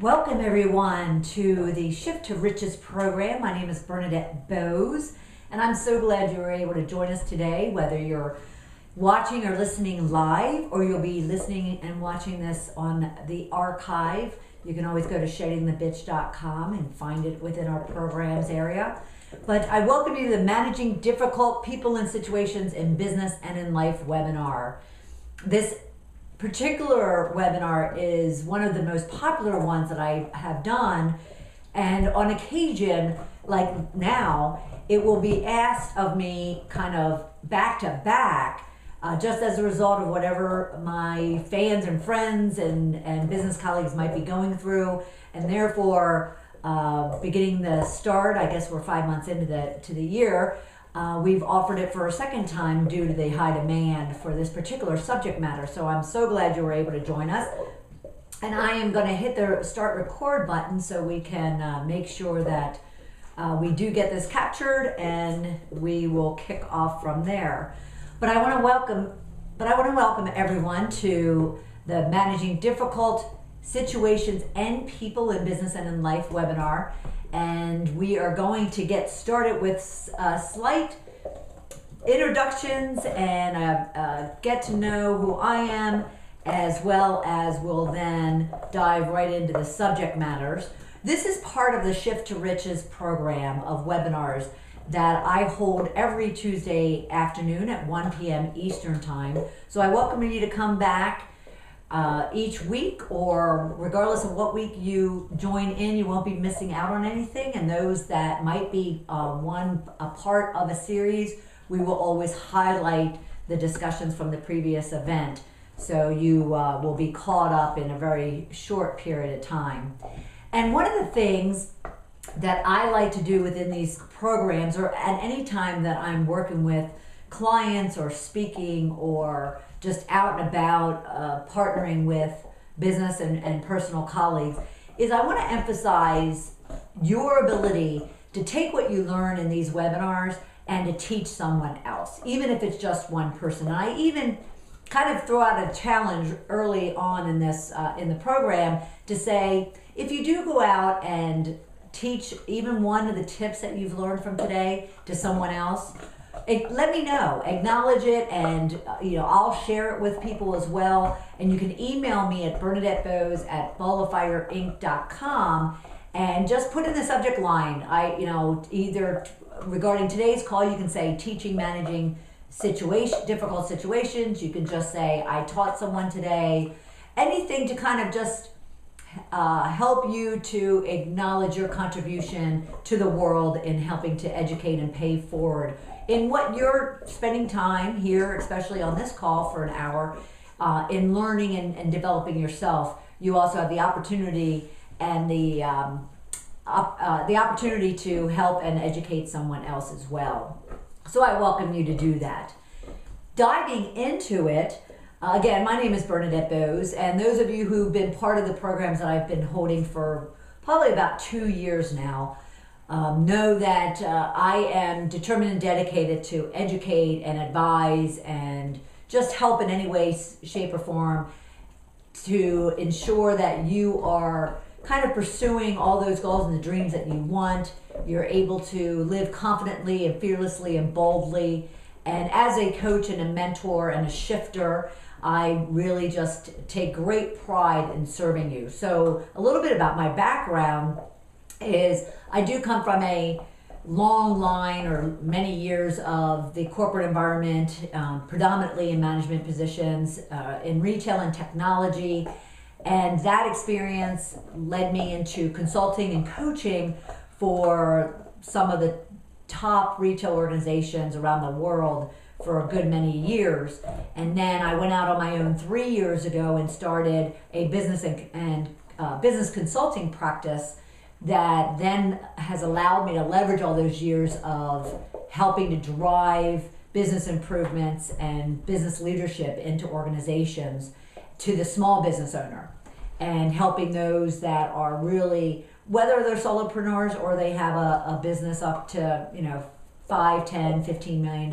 Welcome everyone to the Shift to Riches program. My name is Bernadette Bowes, and I'm so glad you were able to join us today, whether you're watching or listening live, or you'll be listening and watching this on the archive. You can always go to sheddingthebitch.com and find it within our programs area. But I welcome you to the Managing Difficult People and Situations in Business and in Life webinar. This particular webinar is one of the most popular ones that I have done, and on occasion, like now, it will be asked of me kind of back to back, just as a result of whatever my fans and friends and business colleagues might be going through, and therefore beginning the start, I guess we're 5 months into the year, we've offered it for a second time due to the high demand for this particular subject matter. So I'm so glad you were able to join us. And I am going to hit the start record button so we can make sure that we do get this captured, and we will kick off from there. But I want to welcome everyone to the Managing Difficult Situations and People in Business and in Life webinar. And we are going to get started with slight introductions and get to know who I am, as well as we'll then dive right into the subject matters. This is part of the Shift to Riches program of webinars that I hold every Tuesday afternoon at 1 p.m. Eastern Time. So I welcome you to come back each week, or regardless of what week you join in, you won't be missing out on anything. And those that might be a part of a series, we will always highlight the discussions from the previous event, so you will be caught up in a very short period of time. And one of the things that I like to do within these programs, or at any time that I'm working with clients or speaking or just out and about partnering with business and personal colleagues, is I want to emphasize your ability to take what you learn in these webinars and to teach someone else, even if it's just one person. And I even kind of throw out a challenge early on in this in the program to say, if you do go out and teach even one of the tips that you've learned from today to someone else, let me know, acknowledge it, and I'll share it with people as well. And you can email me at BernadetteBowes@ballofireinc.com and just put in the subject line. Either regarding today's call, you can say teaching, managing difficult situations. You can just say I taught someone today. Anything to kind of just help you to acknowledge your contribution to the world in helping to educate and pay forward in what you're spending time here, especially on this call for an hour, in learning and developing yourself. You also have the opportunity and the opportunity to help and educate someone else as well. So I welcome you to do that. Diving into it, again, my name is Bernadette Bowes, and those of you who've been part of the programs that I've been holding for probably about 2 years now, know that I am determined and dedicated to educate and advise and just help in any way, shape, or form to ensure that you are kind of pursuing all those goals and the dreams that you want. You're able to live confidently and fearlessly and boldly. And as a coach and a mentor and a shifter, I really just take great pride in serving you. So a little bit about my background is I do come from a long line or many years of the corporate environment, predominantly in management positions, in retail and technology. And that experience led me into consulting and coaching for some of the top retail organizations around the world for a good many years. And then I went out on my own 3 years ago and started a business and business consulting practice that then has allowed me to leverage all those years of helping to drive business improvements and business leadership into organizations to the small business owner, and helping those that are really, whether they're solopreneurs or they have a business up to $5, $10, $15 million,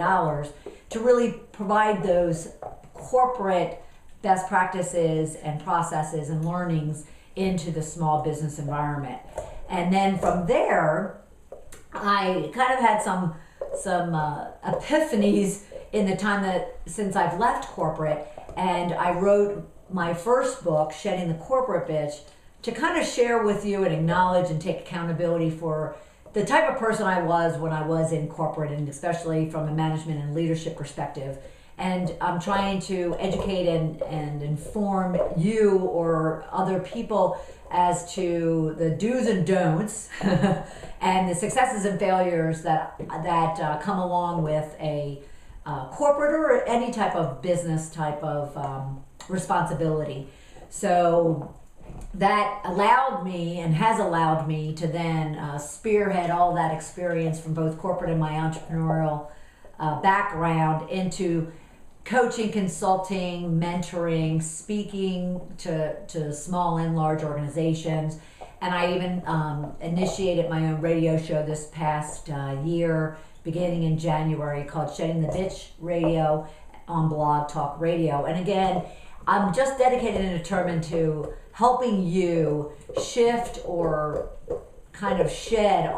to really provide those corporate best practices and processes and learnings into the small business environment. And then from there, I kind of had some epiphanies in the time that since I've left corporate, and I wrote my first book, Shedding the Corporate Bitch, to kind of share with you and acknowledge and take accountability for the type of person I was when I was in corporate, and especially from a management and leadership perspective. And I'm trying to educate and inform you or other people as to the do's and don'ts and the successes and failures that come along with a corporate or any type of business type of responsibility. So that allowed me and has allowed me to then spearhead all that experience from both corporate and my entrepreneurial background into coaching, consulting, mentoring, speaking to small and large organizations. And I even initiated my own radio show this past year, beginning in January, called Shedding the Bitch Radio on Blog Talk Radio. And again, I'm just dedicated and determined to helping you shift or kind of shed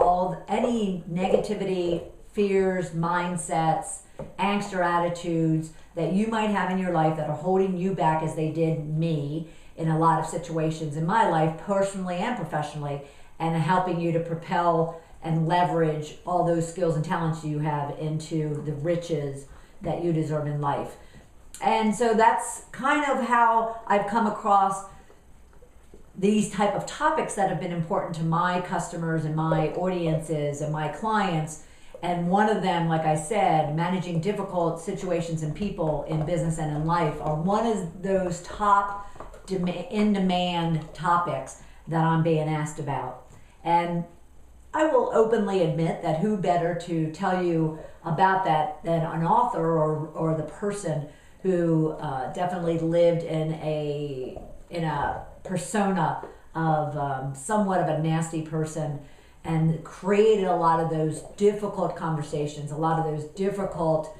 any negativity, fears, mindsets, angst, or attitudes that you might have in your life that are holding you back, as they did me in a lot of situations in my life, personally and professionally, and helping you to propel and leverage all those skills and talents you have into the riches that you deserve in life. And so that's kind of how I've come across these type of topics that have been important to my customers and my audiences and my clients. And one of them, like I said, managing difficult situations and people in business and in life, are one of those top in-demand topics that I'm being asked about. And I will openly admit that who better to tell you about that than an author or the person who definitely lived in a persona of somewhat of a nasty person, and created a lot of those difficult conversations, a lot of those difficult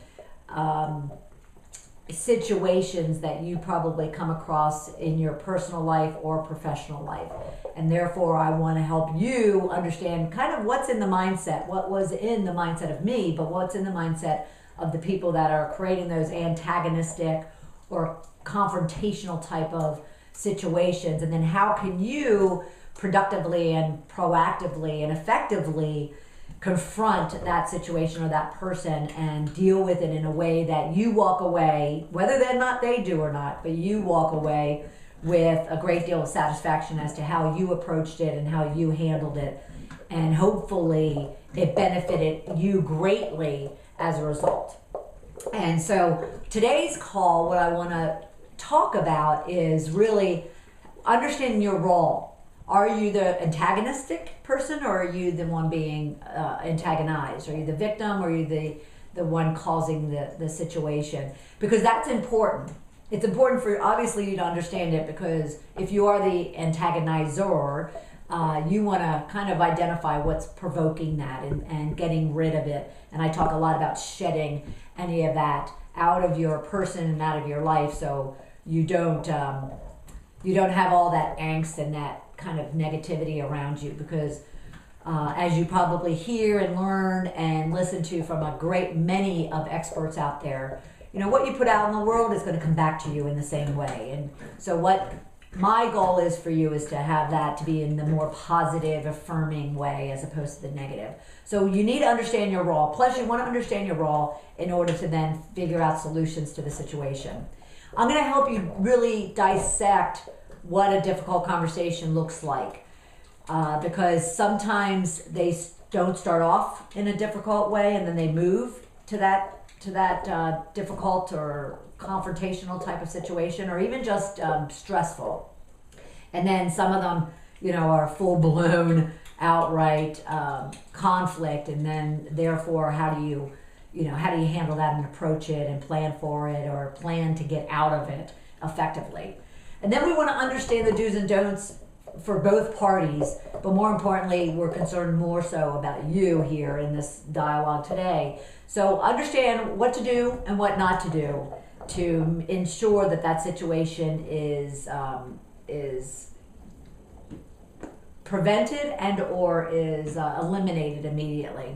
situations that you probably come across in your personal life or professional life. And therefore, I want to help you understand kind of what's in the mindset, what was in the mindset of me, but what's in the mindset of the people that are creating those antagonistic or confrontational type of situations. And then how can you productively and proactively and effectively confront that situation or that person and deal with it in a way that you walk away, whether they do or not, but you walk away with a great deal of satisfaction as to how you approached it and how you handled it. And hopefully it benefited you greatly as a result. And so today's call, what I want to talk about is really understanding your role. Are you the antagonistic person, or are you the one being antagonized? Are you the victim, or are you the one causing the situation? Because that's important. It's important for obviously you to understand it, because if you are the antagonizer, you want to kind of identify what's provoking that and getting rid of it. And I talk a lot about shedding any of that out of your person and out of your life, so you don't have all that angst and that kind of negativity around you. Because as you probably hear and learn and listen to from a great many of experts out there, what you put out in the world is going to come back to you in the same way. And so what my goal is for you is to have that to be in the more positive, affirming way as opposed to the negative. So you need to understand your role. Plus, you want to understand your role in order to then figure out solutions to the situation. I'm going to help you really dissect what a difficult conversation looks like, because sometimes they don't start off in a difficult way and then they move to that difficult or confrontational type of situation, or even just stressful. And then some of them, are full-blown, outright conflict, and then therefore how do you handle that and approach it and plan for it, or plan to get out of it effectively. And then we want to understand the do's and don'ts for both parties, but more importantly, we're concerned more so about you here in this dialogue today. So understand what to do and what not to do to ensure that situation is prevented and or is eliminated immediately.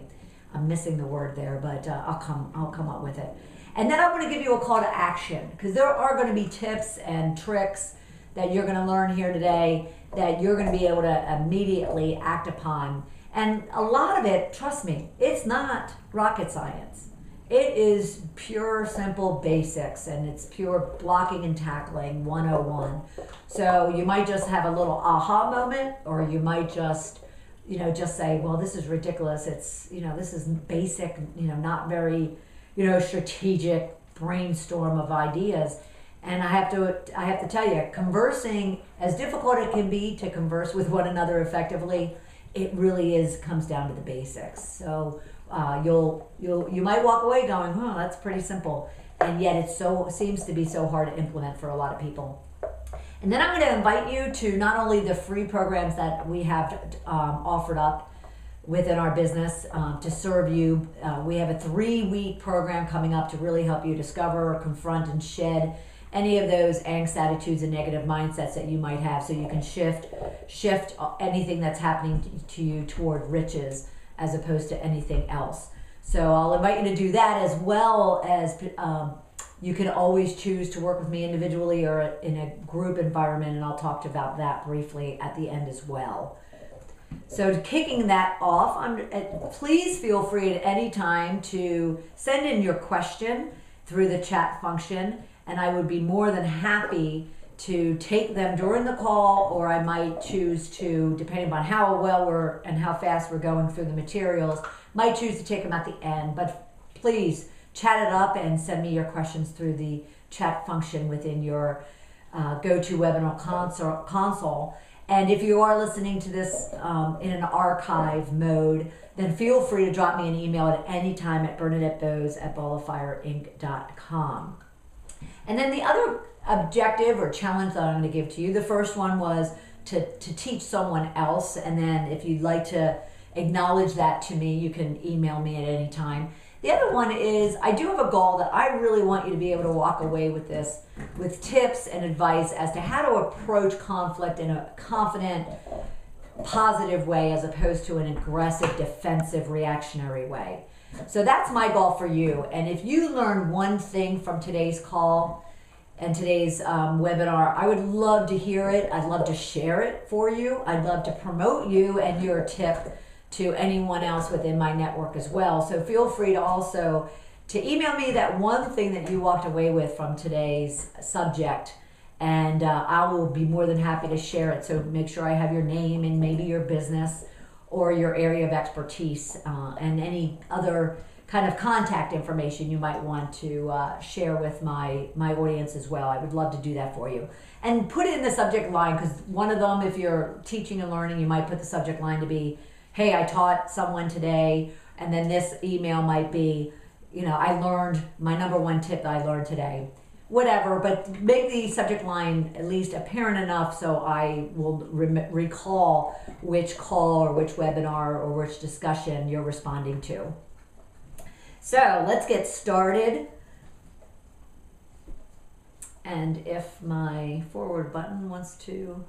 I'm missing the word there, but I'll come up with it. And then I want to give you a call to action, because there are going to be tips and tricks that you're going to learn here today that you're going to be able to immediately act upon. And a lot of it, trust me, it's not rocket science. It is pure, simple basics, and it's pure blocking and tackling 101. So you might just have a little aha moment, or you might just say, well, this is ridiculous. It's, this is basic, not very, strategic brainstorm of ideas. And I have to tell you, conversing, as difficult it can be to converse with one another effectively, it really comes down to the basics. So you might walk away going, that's pretty simple, and yet it seems to be so hard to implement for a lot of people. And then I'm going to invite you to not only the free programs that we have offered up within our business to serve you. We have a 3-week program coming up to really help you discover, confront, and shed any of those angst attitudes and negative mindsets that you might have, so you can shift anything that's happening to you toward riches as opposed to anything else. So I'll invite you to do that, as well as you can always choose to work with me individually or in a group environment, and I'll talk about that briefly at the end as well. So kicking that off, please feel free at any time to send in your question through the chat function, and I would be more than happy to take them during the call, or I might choose to, depending on how well and how fast we're going through the materials, might choose to take them at the end. But please chat it up and send me your questions through the chat function within your GoToWebinar console. And if you are listening to this in an archive mode, then feel free to drop me an email at any time at BernadetteBose@ballofireinc.com. And then the other objective or challenge that I'm going to give to you, the first one was to teach someone else. And then if you'd like to acknowledge that to me, you can email me at any time. The other one is, I do have a goal that I really want you to be able to walk away with this, with tips and advice as to how to approach conflict in a confident, positive way, as opposed to an aggressive, defensive, reactionary way. So that's my goal for you. And if you learn one thing from today's call and today's webinar, I would love to hear it. I'd love to share it for you. I'd love to promote you and your tip to anyone else within my network as well. So feel free to also to email me that one thing that you walked away with from today's subject, and I will be more than happy to share it. So make sure I have your name and maybe your business or your area of expertise and any other kind of contact information you might want to share with my audience as well. I would love to do that for you. And put it in the subject line, because one of them, if you're teaching and learning, you might put the subject line to be, hey, I taught someone today, and then this email might be, I learned my number one tip that I learned today. Whatever, but make the subject line at least apparent enough so I will recall which call or which webinar or which discussion you're responding to. So let's get started. And if my forward button wants to...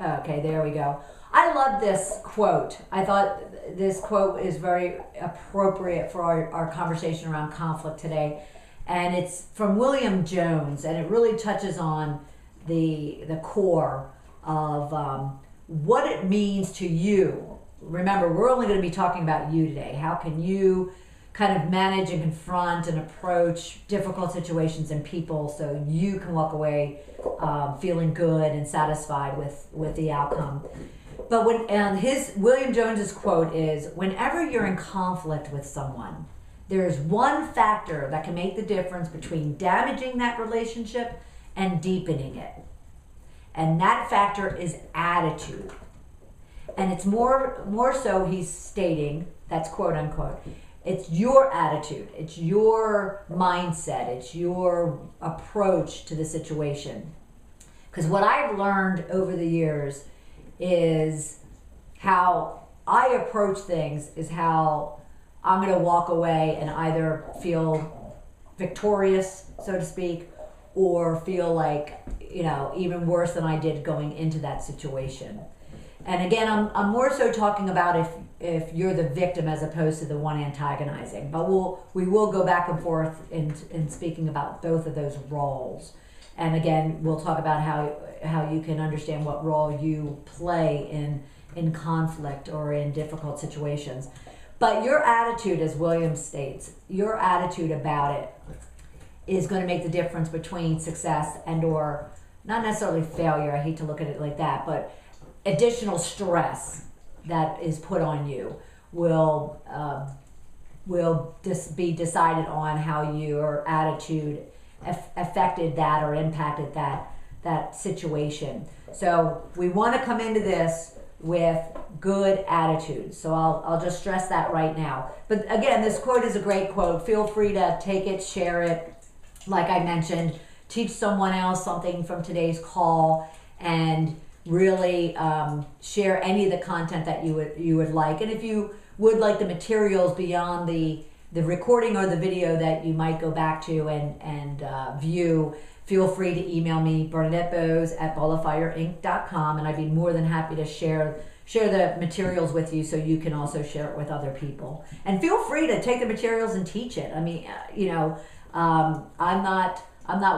Okay, there we go. I love this quote. I thought this quote is very appropriate for our conversation around conflict today. And it's from William Jones, and it really touches on the core of what it means to you. Remember, we're only going to be talking about you today. How can you kind of manage and confront and approach difficult situations and people so you can walk away feeling good and satisfied with the outcome. But William Jones's quote is, whenever you're in conflict with someone, there's one factor that can make the difference between damaging that relationship and deepening it. And that factor is attitude. And it's more so, he's stating, that's quote unquote, it's your attitude, it's your mindset, it's your approach to the situation. Because what I've learned over the years is how I approach things is how I'm going to walk away and either feel victorious, so to speak, or feel like, even worse than I did going into that situation. And again, I'm more so talking about if you're the victim as opposed to the one antagonizing. But we will go back and forth in speaking about both of those roles. And again, we'll talk about how you can understand what role you play in conflict or in difficult situations. But your attitude, as William states, your attitude about it is going to make the difference between success and or not necessarily failure. I hate to look at it like that, but additional stress that is put on you will be decided on how your attitude affected that or impacted that situation. So we want to come into this with good attitude. So I'll just stress that right now. But again, this quote is a great quote. Feel free to take it, share it. Like I mentioned, teach someone else something from today's call, and really share any of the content that you would like. And if you would like the materials beyond the recording or the video that you might go back to and view, feel free to email me, BernadetteBose@ballofireinc.com, and I'd be more than happy to share the materials with you so you can also share it with other people. And feel free to take the materials and teach it. I mean, I'm not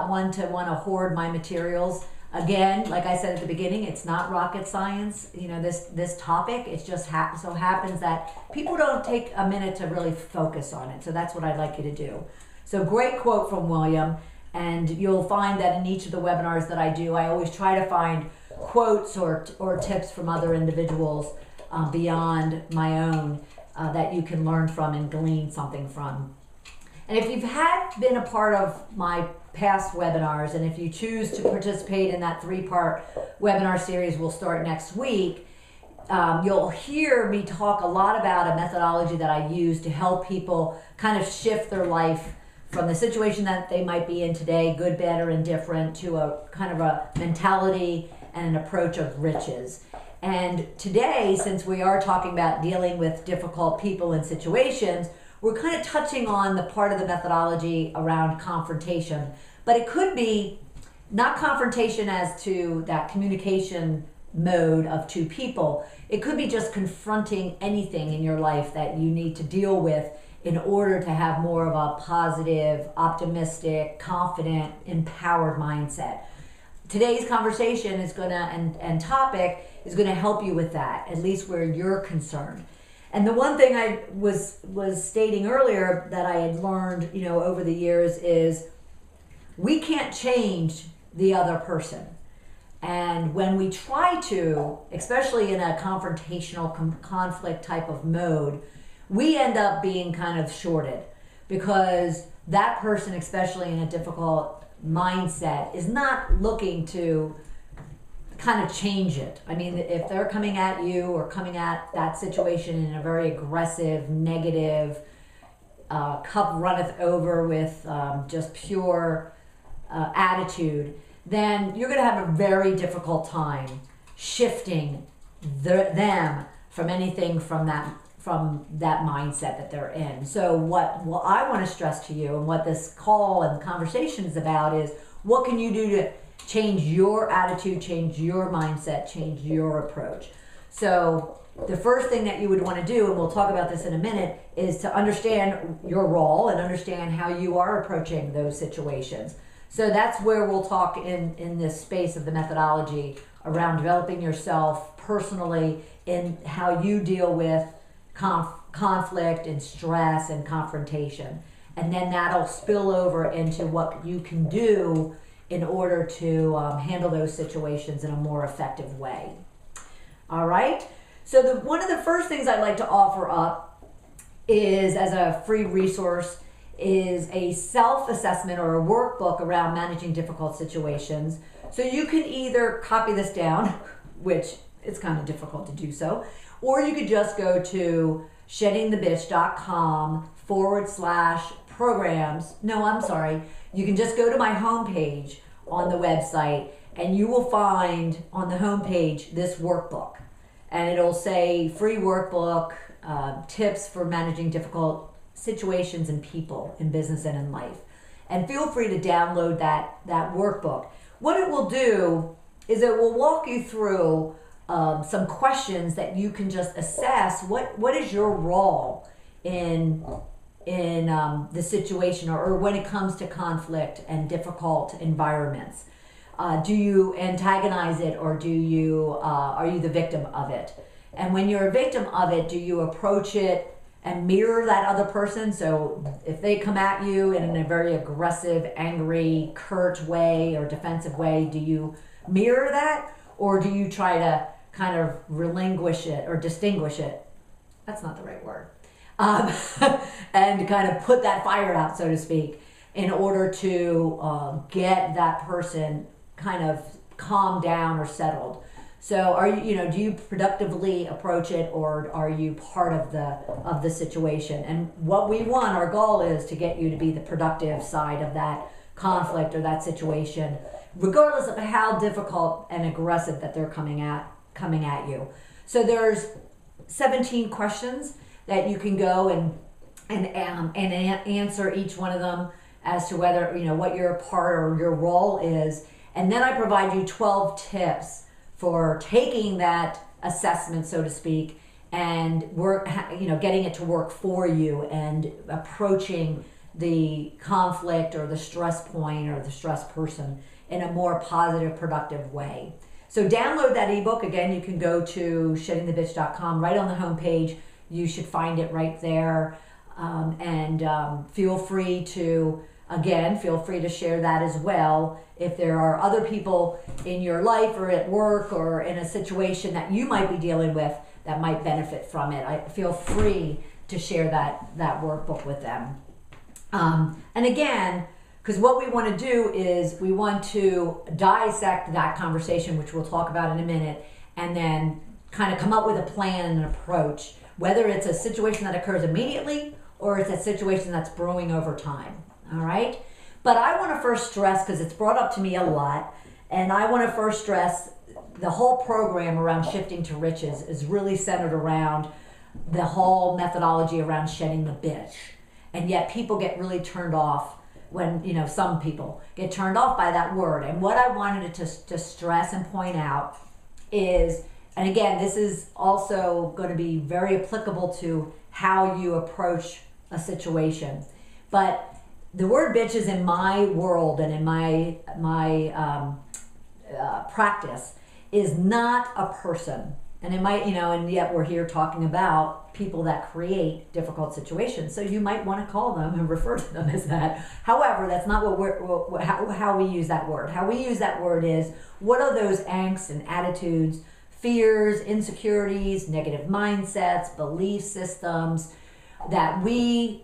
one to want to hoard my materials. Again, like I said at the beginning, it's not rocket science. This topic, it just so happens that people don't take a minute to really focus on it. So that's what I'd like you to do. So great quote from William. And you'll find that in each of the webinars that I do, I always try to find quotes or tips from other individuals beyond my own that you can learn from and glean something from. And if you've been a part of my past webinars, and if you choose to participate in that 3-part webinar series we'll start next week, you'll hear me talk a lot about a methodology that I use to help people kind of shift their life from the situation that they might be in today, good, bad, or indifferent, to a kind of a mentality and an approach of riches. And today, since we are talking about dealing with difficult people and situations, we're kind of touching on the part of the methodology around confrontation. But it could be not confrontation as to that communication mode of two people. It could be just confronting anything in your life that you need to deal with in order to have more of a positive, optimistic, confident, empowered mindset. Today's conversation is and topic is gonna help you with that, at least where you're concerned. And the one thing I was stating earlier that I had learned, over the years is we can't change the other person. And when we try to, especially in a confrontational conflict type of mode, we end up being kind of shorted because that person, especially in a difficult mindset, is not looking to kind of change it. I mean, if they're coming at you or coming at that situation in a very aggressive, negative, cup runneth over with just pure attitude, then you're going to have a very difficult time shifting them from anything from that mindset that they're in. So what I want to stress to you, and what this call and conversation is about, is what can you do to change your attitude, change your mindset, change your approach. So the first thing that you would want to do, and we'll talk about this in a minute, is to understand your role and understand how you are approaching those situations. So that's where we'll talk in this space of the methodology around developing yourself personally in how you deal with conflict and stress and confrontation. And then that'll spill over into what you can do in order to handle those situations in a more effective way. All right? So one of the first things I'd like to offer up is, as a free resource, is a self-assessment or a workbook around managing difficult situations. So you can either copy this down, which it's kind of difficult to do so, or you could just go to sheddingthebitch.com/programs. No, I'm sorry. You can just go to my homepage on the website, and you will find on the homepage this workbook. And it'll say free workbook, tips for managing difficult situations and people in business and in life. And feel free to download that workbook. What it will do is it will walk you through some questions that you can just assess what is your role in the situation, or when it comes to conflict and difficult environments. Do you antagonize it, or are you the victim of it? And when you're a victim of it, do you approach it and mirror that other person? So if they come at you in a very aggressive, angry, curt way or defensive way, do you mirror that, or do you try to kind of relinquish it or distinguish it? That's not the right word. And kind of put that fire out, so to speak, in order to get that person kind of calmed down or settled. So do you productively approach it, or are you part of the situation? And what we want, our goal is to get you to be the productive side of that conflict or that situation, regardless of how difficult and aggressive that they're coming at you. So there's 17 questions that you can go and answer each one of them as to whether, what your part or your role is. And then I provide you 12 tips for taking that assessment, so to speak, and getting it to work for you and approaching the conflict or the stress point or the stress person in a more positive, productive way. So download that ebook. Again, you can go to sheddingthebitch.com. Right on the homepage, you should find it right there. Feel free to share that as well. If there are other people in your life or at work or in a situation that you might be dealing with that might benefit from it, I feel free to share that workbook with them. And again, because what we want to do is we want to dissect that conversation, which we'll talk about in a minute, and then kind of come up with a plan and an approach, whether it's a situation that occurs immediately or it's a situation that's brewing over time. All right? But I want to first stress, because it's brought up to me a lot, and I want to first stress the whole program around Shifting to Riches is really centered around the whole methodology around shedding the bitch. And yet people get really turned off when, some people get turned off by that word. And what I wanted to stress and point out is, and again, this is also going to be very applicable to how you approach a situation, but the word bitch is in my world and in my practice is not a person. And it might, and yet we're here talking about people that create difficult situations. So you might want to call them and refer to them as that. However, that's not how we use that word. How we use that word is, what are those angst and attitudes, fears, insecurities, negative mindsets, belief systems that we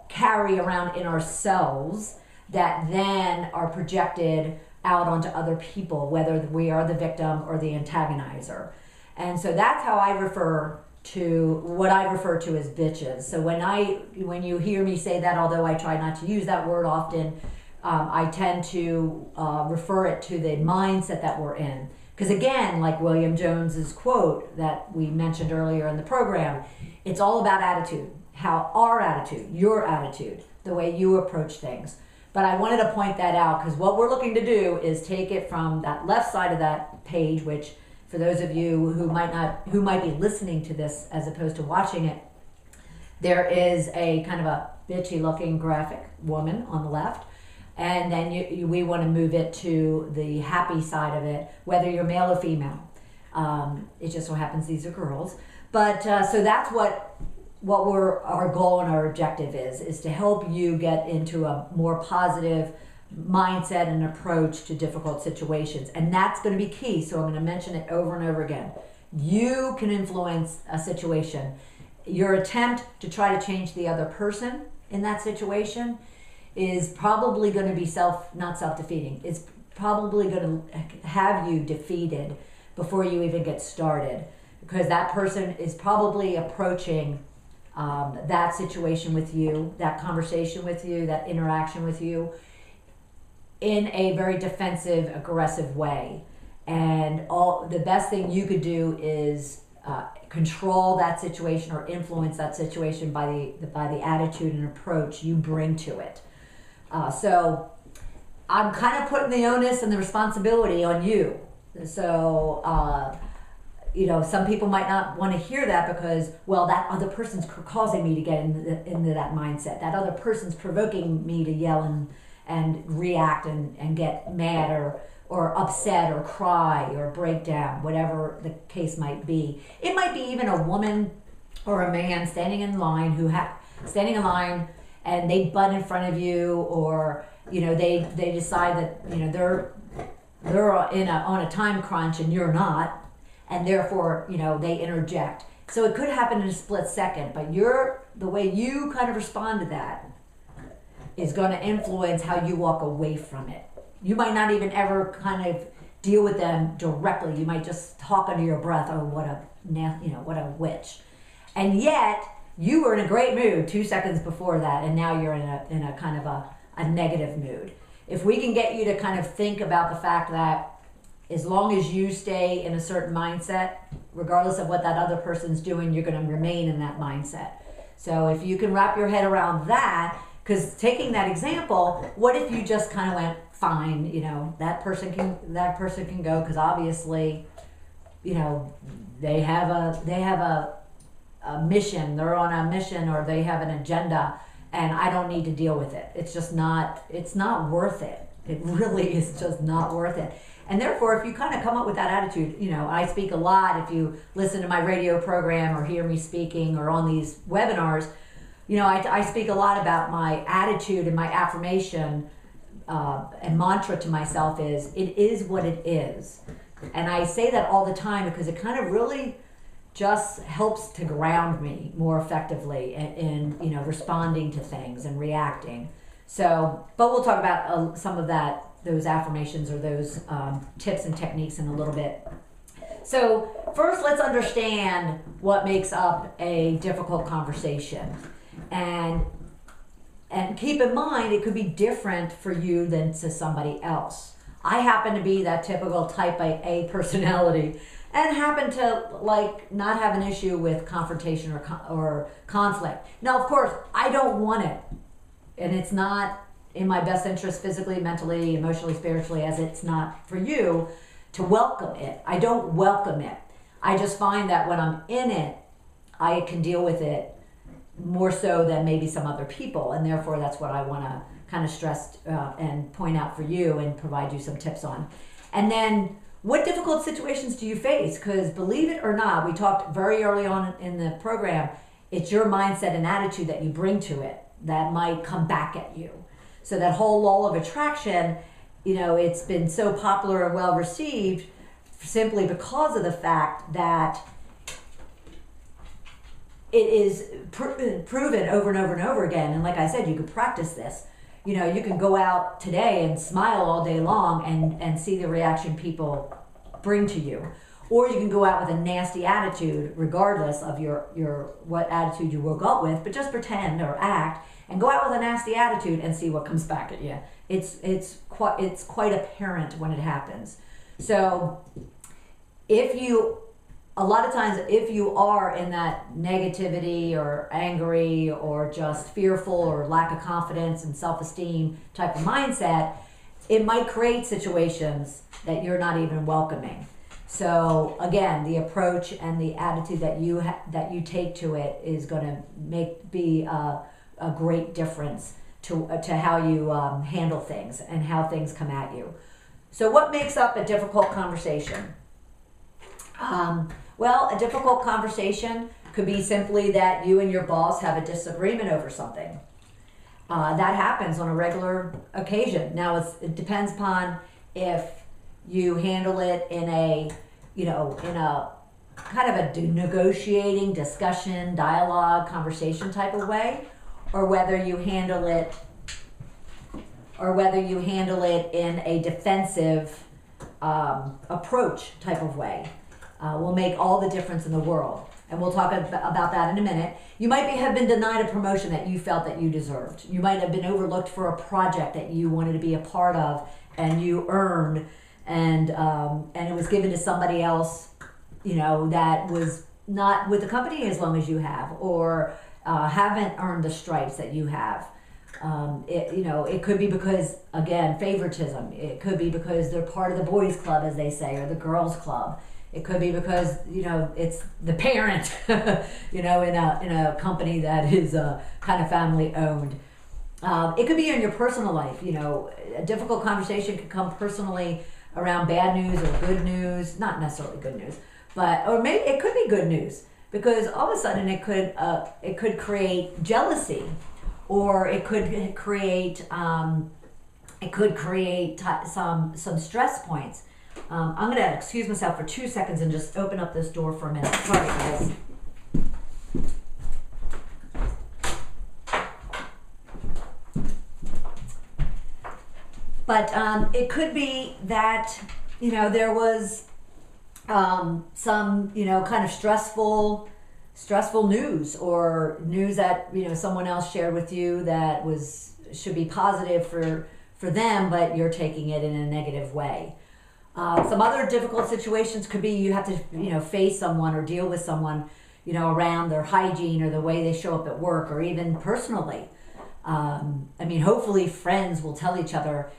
carry around in ourselves that then are projected out onto other people, whether we are the victim or the antagonizer. And so that's how I refer to what I refer to as bitches. So when you hear me say that, although I try not to use that word often, I tend to refer it to the mindset that we're in. Because again, like William Jones's quote that we mentioned earlier in the program, it's all about attitude. How our attitude, your attitude, the way you approach things. But I wanted to point that out because what we're looking to do is take it from that left side of that page, which for those of you who might be listening to this as opposed to watching it, there is a kind of a bitchy looking graphic woman on the left. And then we want to move it to the happy side of it, whether you're male or female. It just so happens these are girls. But so that's what our goal and our objective is to help you get into a more positive mindset and approach to difficult situations. And that's going to be key. So I'm going to mention it over and over again. You can influence a situation. Your attempt to try to change the other person in that situation is probably going to be not self-defeating. It's probably going to have you defeated before you even get started, because that person is probably approaching that situation with you, that conversation with you, that interaction with you in a very defensive, aggressive way. And the best thing you could do is control that situation or influence that situation by the attitude and approach you bring to it. So I'm kind of putting the onus and the responsibility on you. So, some people might not want to hear that because, well, that other person's causing me to get into that mindset. That other person's provoking me to yell and react and get mad or upset or cry or break down, whatever the case might be. It might be even a woman or a man standing in line and they butt in front of you, or they decide that they're on a time crunch and you're not, and therefore they interject. So it could happen in a split second, but the way you kind of respond to that is going to influence how you walk away from it. You might not even ever kind of deal with them directly. You might just talk under your breath, oh, what a witch. And yet you were in a great mood 2 seconds before that, and now you're in a kind of a negative mood. If we can get you to kind of think about the fact that as long as you stay in a certain mindset, regardless of what that other person's doing, you're going to remain in that mindset. So if you can wrap your head around that, because taking that example, what if you just kind of went, fine, that person can go, because obviously, they have a mission, they're on a mission, or they have an agenda, and I don't need to deal with it. It's not worth it. It really is just not worth it. And therefore, if you kind of come up with that attitude, I speak a lot. If you listen to my radio program or hear me speaking or on these webinars, I speak a lot about my attitude, and my affirmation and mantra to myself is, it is what it is. And I say that all the time because it kind of really just helps to ground me more effectively in responding to things and reacting. So, but we'll talk about some of those affirmations or those tips and techniques in a little bit. So first, let's understand what makes up a difficult conversation. And keep in mind, it could be different for you than to somebody else. I happen to be that typical type A personality and happen to not have an issue with confrontation or conflict. Now, of course, I don't want it. And it's not in my best interest physically, mentally, emotionally, spiritually, as it's not for you to welcome it. I don't welcome it. I just find that when I'm in it, I can deal with it more so than maybe some other people. And therefore, that's what I want to kind of stress and point out for you and provide you some tips on. And then, what difficult situations do you face? Because believe it or not, we talked very early on in the program, it's your mindset and attitude that you bring to it that might come back at you. So that whole law of attraction, it's been so popular and well received simply because of the fact that it is proven over and over and over again. And like I said, you could practice this. You can go out today and smile all day long and see the reaction people bring to you. Or you can go out with a nasty attitude, regardless of your what attitude you woke up with, but just pretend or act and go out with a nasty attitude and see what comes back at you. It's quite apparent when it happens. So a lot of times, if you are in that negativity or angry or just fearful or lack of confidence and self-esteem type of mindset, it might create situations that you're not even welcoming. So again, the approach and the attitude that you take to it is going to be a great difference to how you handle things and how things come at you. So what makes up a difficult conversation? Well, a difficult conversation could be simply that you and your boss have a disagreement over something. That happens on a regular occasion. Now, it depends upon if you handle it in a kind of a negotiating, discussion, dialogue, conversation type of way, or whether you handle it in a defensive approach type of way. Will make all the difference in the world. And we'll talk about that in a minute. You might have been denied a promotion that you felt that you deserved. You might have been overlooked for a project that you wanted to be a part of and you earned, and it was given to somebody else, that was not with the company as long as you have, or haven't earned the stripes that you have. It could be because, again, favoritism. It could be because they're part of the boys club, as they say, or the girls club. It could be because, it's the parent, in a company that is kind of family owned. It could be in your personal life. A difficult conversation could come personally around bad news or good news. Not necessarily good news, or maybe it could be good news, because all of a sudden it could create jealousy, or it could create some stress points. I'm gonna excuse myself for 2 seconds and just open up this door for a minute. Sorry, guys. But it could be that there was some kind of stressful news, or news that someone else shared with you that should be positive for them, but you're taking it in a negative way. Some other difficult situations could be you have to face someone or deal with someone around their hygiene or the way they show up at work, or even personally. Hopefully friends will tell each other,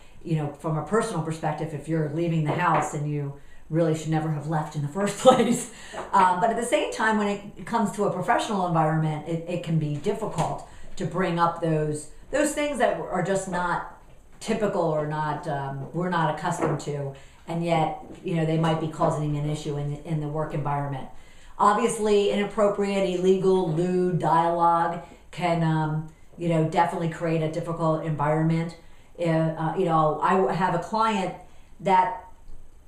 from a personal perspective, if you're leaving the house and you really should never have left in the first place. But at the same time, when it comes to a professional environment, it can be difficult to bring up those things that are just not typical, or not we're not accustomed to, and yet they might be causing an issue in the work environment. Obviously, inappropriate, illegal, lewd dialogue can definitely create a difficult environment. I have a client that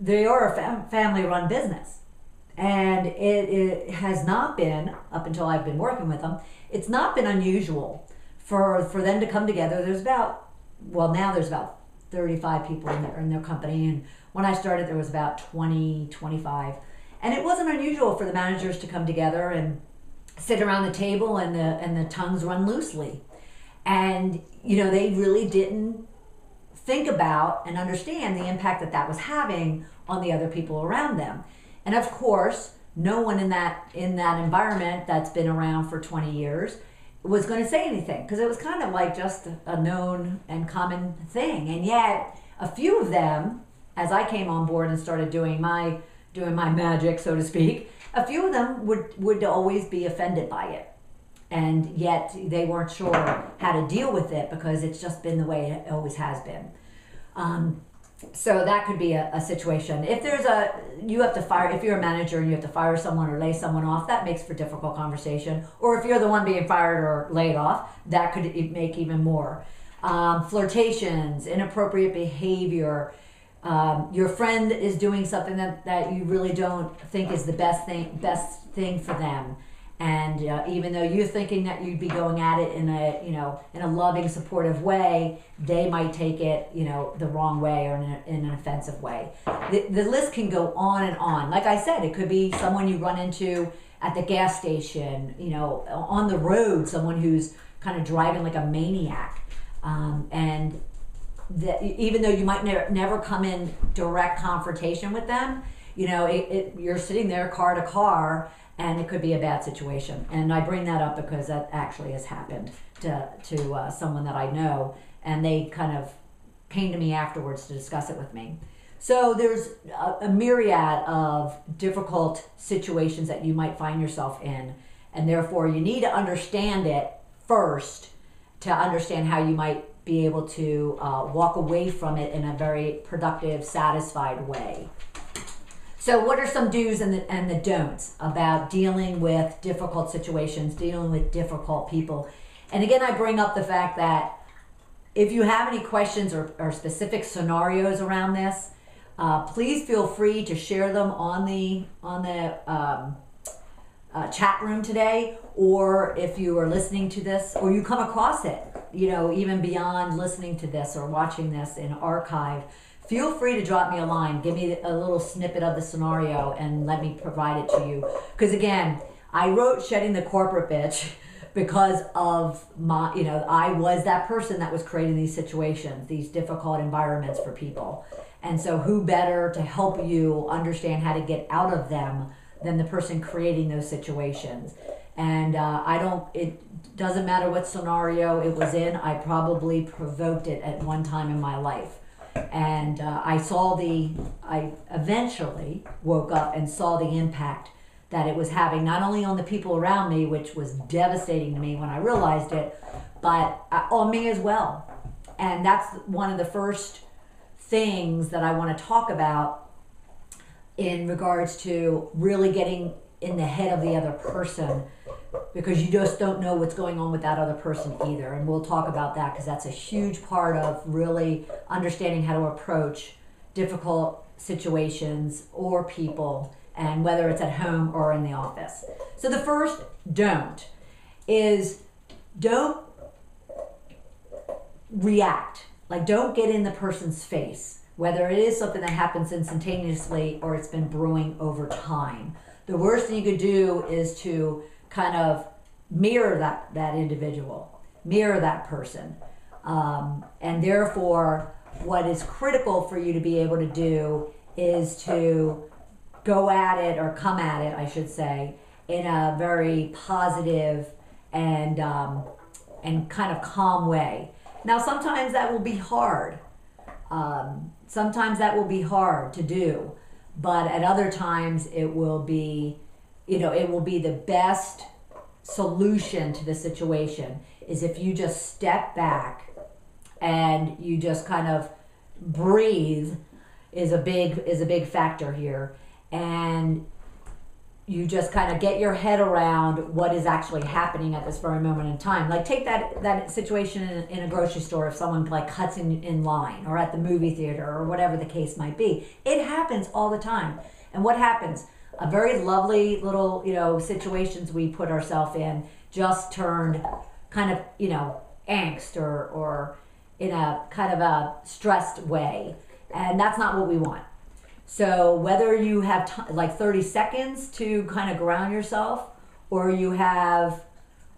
they are a family-run business, and it has not been, up until I've been working with them, it's not been unusual for them to come together. There's about 35 people in their company, and when I started there was about 20, 25, and it wasn't unusual for the managers to come together and sit around the table and the tongues run loosely, and they really didn't think about and understand the impact that was having on the other people around them. And of course, no one in that environment that's been around for 20 years was going to say anything, because it was kind of like just a known and common thing. And yet a few of them, as I came on board and started doing my magic, so to speak, a few of them would always be offended by it. And yet they weren't sure how to deal with it, because it's just been the way it always has been. So that could be a situation. If you have to fire, if you're a manager and you have to fire someone or lay someone off, that makes for difficult conversation. Or if you're the one being fired or laid off, that could make even more. Flirtations, inappropriate behavior. Your friend is doing something that you really don't think is the best thing for them. And even though you're thinking that you'd be going at it in a loving, supportive way, they might take it the wrong way, or in an offensive way. The list can go on and on. Like I said, it could be someone you run into at the gas station, on the road, someone who's kind of driving like a maniac, and even though you might never come in direct confrontation with them, you're sitting there car to car. And it could be a bad situation. And I bring that up because that actually has happened to someone that I know, and they kind of came to me afterwards to discuss it with me. So there's a myriad of difficult situations that you might find yourself in, and therefore you need to understand it first to understand how you might be able to walk away from it in a very productive, satisfied way. So what are some do's and the don'ts about dealing with difficult situations, dealing with difficult people? And again, I bring up the fact that if you have any questions or specific scenarios around this, please feel free to share them on the chat room today, or if you are listening to this or you come across it, even beyond listening to this or watching this in archive, feel free to drop me a line. Give me a little snippet of the scenario and let me provide it to you. Because again, I wrote Shedding the Corporate Bitch because of my, I was that person that was creating these situations, these difficult environments for people. And so who better to help you understand how to get out of them than the person creating those situations? And it doesn't matter what scenario it was in, I probably provoked it at one time in my life. And I eventually woke up and saw the impact that it was having, not only on the people around me, which was devastating to me when I realized it, but on me as well. And that's one of the first things that I want to talk about in regards to really getting in the head of the other person, because you just don't know what's going on with that other person either. And we'll talk about that, because that's a huge part of really understanding how to approach difficult situations or people, and whether it's at home or in the office. So the first don't react. Like, don't get in the person's face, whether it is something that happens instantaneously or it's been brewing over time. The worst thing you could do is to kind of mirror that individual, mirror that person. And therefore, what is critical for you to be able to do is to go at it, or come at it, I should say, in a very positive and kind of calm way. Now, sometimes that will be hard. Sometimes that will be hard to do, but at other times it will be, it will be the best solution to the situation, is if you just step back and you just kind of breathe is a big factor here. And you just kind of get your head around what is actually happening at this very moment in time. Like, take that situation in a grocery store, if someone like cuts in line, or at the movie theater, or whatever the case might be. It happens all the time. And what happens? A very lovely little, situations we put ourselves in just turned kind of, angst or in a kind of a stressed way. And that's not what we want. So whether you have like 30 seconds to kind of ground yourself, or you have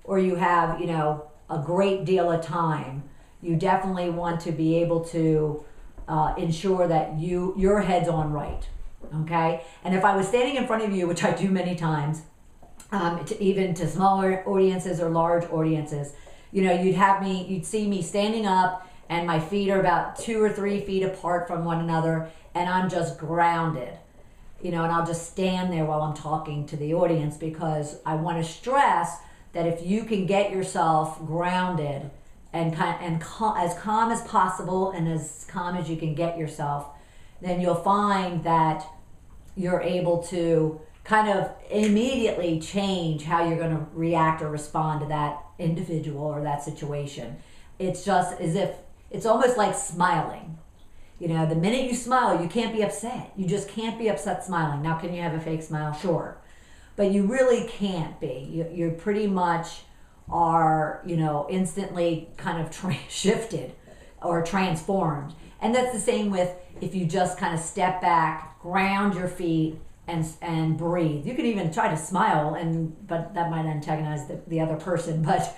a great deal of time, you definitely want to be able to ensure that your head's on right. Okay? And if I was standing in front of you, which I do many times, even to smaller audiences or large audiences, you'd see me standing up, and my feet are about 2 or 3 feet apart from one another, and I'm just grounded, and I'll just stand there while I'm talking to the audience, because I want to stress that if you can get yourself grounded and as calm as possible, and as calm as you can get yourself, then you'll find that you're able to kind of immediately change how you're going to react or respond to that individual or that situation. It's just as if it's almost like smiling. The minute you smile, you can't be upset. You just can't be upset smiling. Now, can you have a fake smile? Sure. But you really can't be. You pretty much are, instantly kind of shifted or transformed. And that's the same with if you just kind of step back, ground your feet, and breathe. You can even try to smile, but that might antagonize the other person. But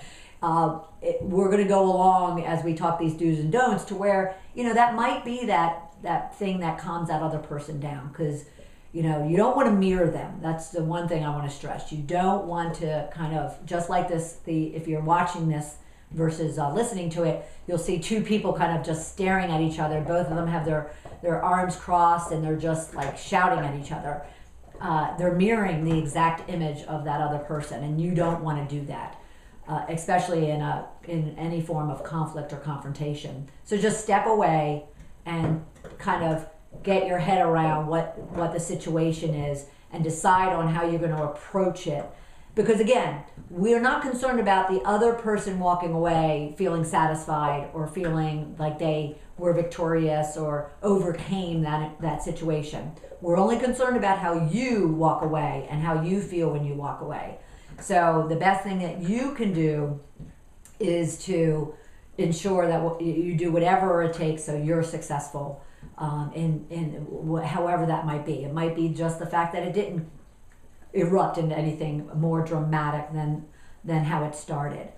we're going to go along as we talk these do's and don'ts to where, that might be that thing that calms that other person down, because, you don't want to mirror them. That's the one thing I want to stress. You don't want to kind of, just like this, if you're watching this versus listening to it, you'll see two people kind of just staring at each other. Both of them have their arms crossed, and they're just like shouting at each other. They're mirroring the exact image of that other person, and you don't want to do that. Especially in any form of conflict or confrontation. So just step away and kind of get your head around what the situation is, and decide on how you're going to approach it. Because again, we're not concerned about the other person walking away feeling satisfied or feeling like they were victorious or overcame that situation. We're only concerned about how you walk away and how you feel when you walk away. So the best thing that you can do is to ensure that you do whatever it takes so you're successful in however that might be. It might be just the fact that it didn't erupt into anything more dramatic than how it started.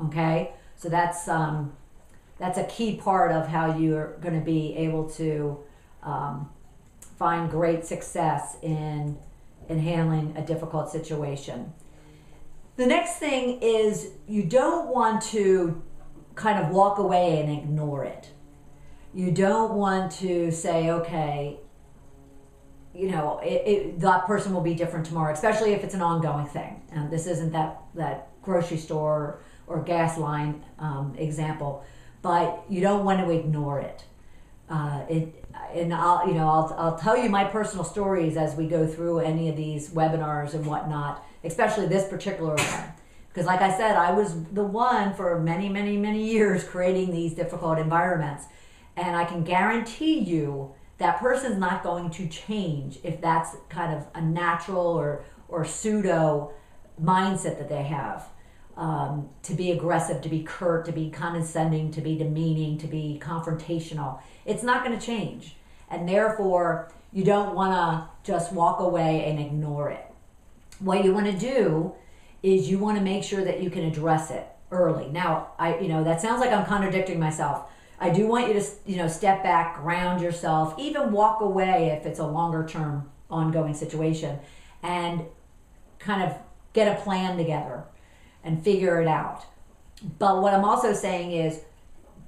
Okay? So that's a key part of how you're going to be able to find great success in handling a difficult situation. The next thing is you don't want to kind of walk away and ignore it. You don't want to say, okay, that person will be different tomorrow, especially if it's an ongoing thing. This isn't that grocery store or gas line example, but you don't want to ignore it. I'll tell you my personal stories as we go through any of these webinars and whatnot, especially this particular one. Because like I said, I was the one for many, many, many years creating these difficult environments. And I can guarantee you that person's not going to change if that's kind of a natural or pseudo mindset that they have. To be aggressive, to be curt, to be condescending, to be demeaning, to be confrontational. It's not going to change. And therefore, you don't want to just walk away and ignore it. What you want to do is you want to make sure that you can address it early. Now, that sounds like I'm contradicting myself. I do want you to, step back, ground yourself, even walk away if it's a longer term ongoing situation, and kind of get a plan together and figure it out. But what I'm also saying is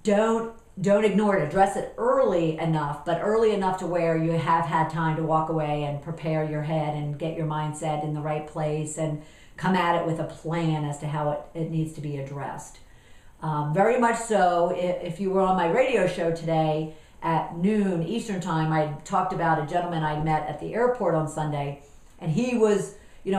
don't ignore it. Address it early enough, but early enough to where you have had time to walk away and prepare your head and get your mindset in the right place and come at it with a plan as to how it needs to be addressed. Very much so, if you were on my radio show today at noon Eastern time, I talked about a gentleman I met at the airport on Sunday, and he was, he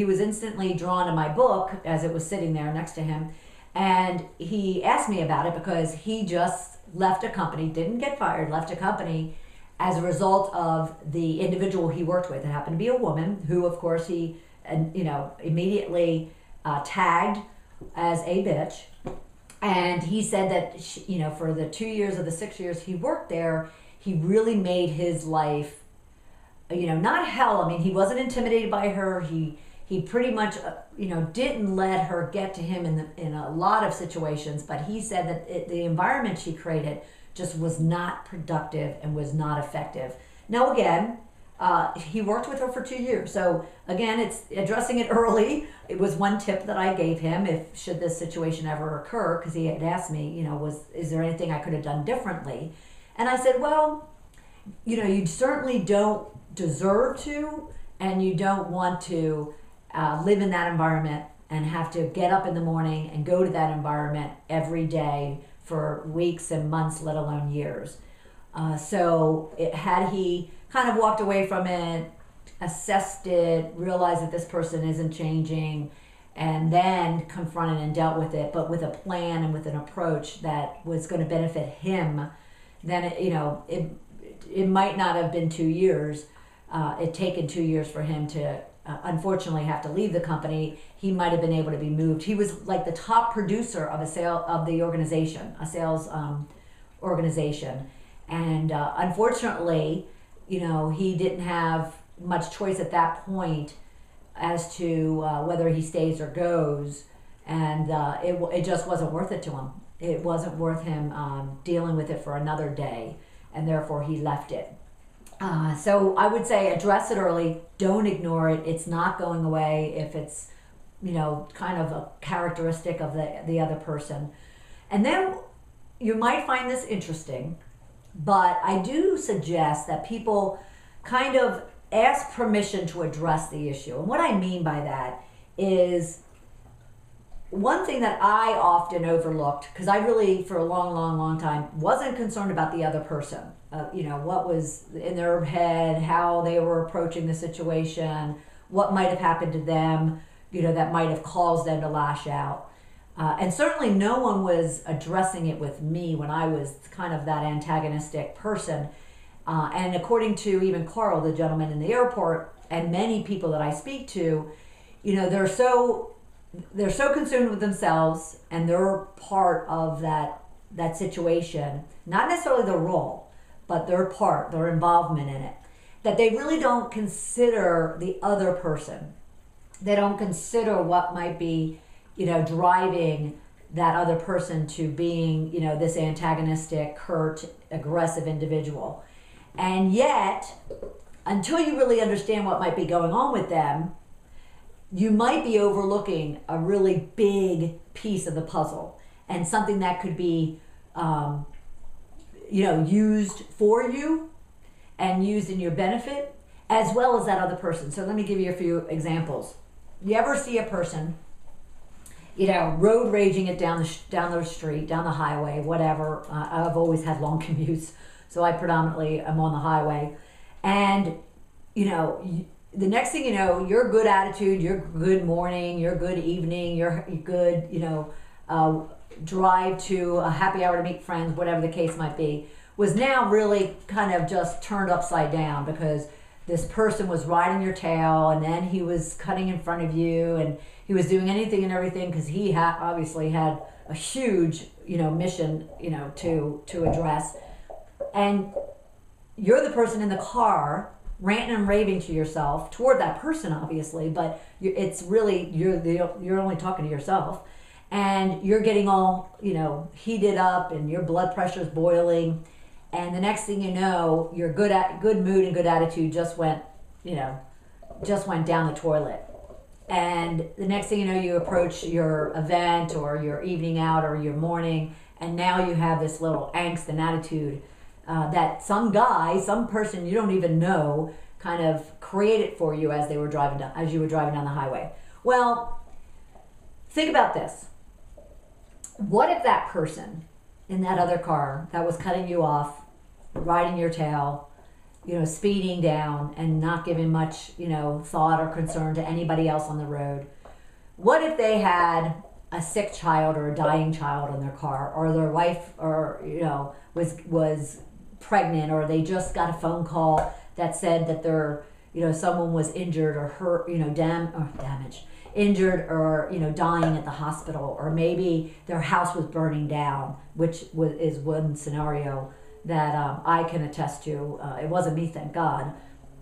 was instantly drawn to my book as it was sitting there next to him, and he asked me about it because he just left a company, didn't get fired, left a company as a result of the individual he worked with. It happened to be a woman who, of course, he immediately tagged as a bitch. And he said that, for the 2 years of the 6 years he worked there, he really made his life, not hell. I mean, he wasn't intimidated by her. He pretty much, didn't let her get to him in a lot of situations. But he said that the environment she created just was not productive and was not effective. Now, again, he worked with her for 2 years. So again, it's addressing it early. It was one tip that I gave him should this situation ever occur, because he had asked me, is there anything I could have done differently? And I said, well, you certainly don't deserve to, and you don't want to live in that environment and have to get up in the morning and go to that environment every day for weeks and months, let alone years. Had he kind of walked away from it, assessed it, realized that this person isn't changing, and then confronted and dealt with it, but with a plan and with an approach that was going to benefit him, then it might not have been 2 years. It taken 2 years for him to unfortunately have to leave the company. He might have been able to be moved. He was like the top producer of a sales organization, and unfortunately, he didn't have much choice at that point as to whether he stays or goes, and it just wasn't worth it to him. It wasn't worth him dealing with it for another day, and therefore he left it. So I would say address it early. Don't ignore it. It's not going away if it's, kind of a characteristic of the other person. And then you might find this interesting, but I do suggest that people kind of ask permission to address the issue. And what I mean by that is one thing that I often overlooked, because I really, for a long, long, long time, wasn't concerned about the other person. What was in their head, how they were approaching the situation, what might have happened to them, that might have caused them to lash out. And certainly no one was addressing it with me when I was kind of that antagonistic person. And according to even Carl, the gentleman in the airport, and many people that I speak to, they're so consumed with themselves and they're part of that situation, not necessarily their role, but their involvement in it, that they really don't consider the other person. They don't consider what might be, driving that other person to being, this antagonistic, curt, aggressive individual. And yet, until you really understand what might be going on with them, you might be overlooking a really big piece of the puzzle, and something that could be, used for you and used in your benefit, as well as that other person. So let me give you a few examples. You ever see a person, road raging it down the street, down the highway, whatever. I've always had long commutes, so I predominantly am on the highway. And, the next thing you know, your good attitude, your good morning, your good evening, your good, drive to a happy hour to meet friends, whatever the case might be, was now really kind of just turned upside down because this person was riding your tail, and then he was cutting in front of you, and he was doing anything and everything because he obviously had a huge, mission, to address. And you're the person in the car ranting and raving to yourself toward that person, obviously, but it's really, you're only talking to yourself, and you're getting all, heated up, and your blood pressure's boiling. And the next thing you know, your good mood and good attitude just went down the toilet. And the next thing you know, you approach your event or your evening out or your morning, and now you have this little angst and attitude that some person you don't even know, kind of created for you as you were driving down the highway. Well, think about this. What if that person in that other car that was cutting you off, riding your tail, speeding down and not giving much, thought or concern to anybody else on the road, what if they had a sick child or a dying child in their car, or their wife or was pregnant, or they just got a phone call that said that their someone was injured or hurt, damaged, injured, or dying at the hospital, or maybe their house was burning down, which is one scenario that I can attest to. It wasn't me, thank God,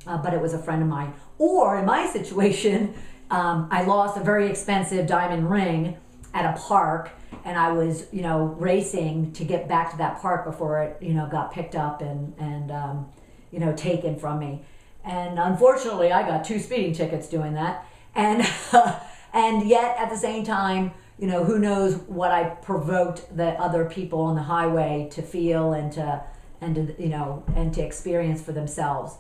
but it was a friend of mine. Or in my situation, I lost a very expensive diamond ring at a park, and I was racing to get back to that park before it got picked up and taken from me. And unfortunately, I got 2 speeding tickets doing that. And and yet at the same time, who knows what I provoked the other people on the highway to feel and to experience for themselves.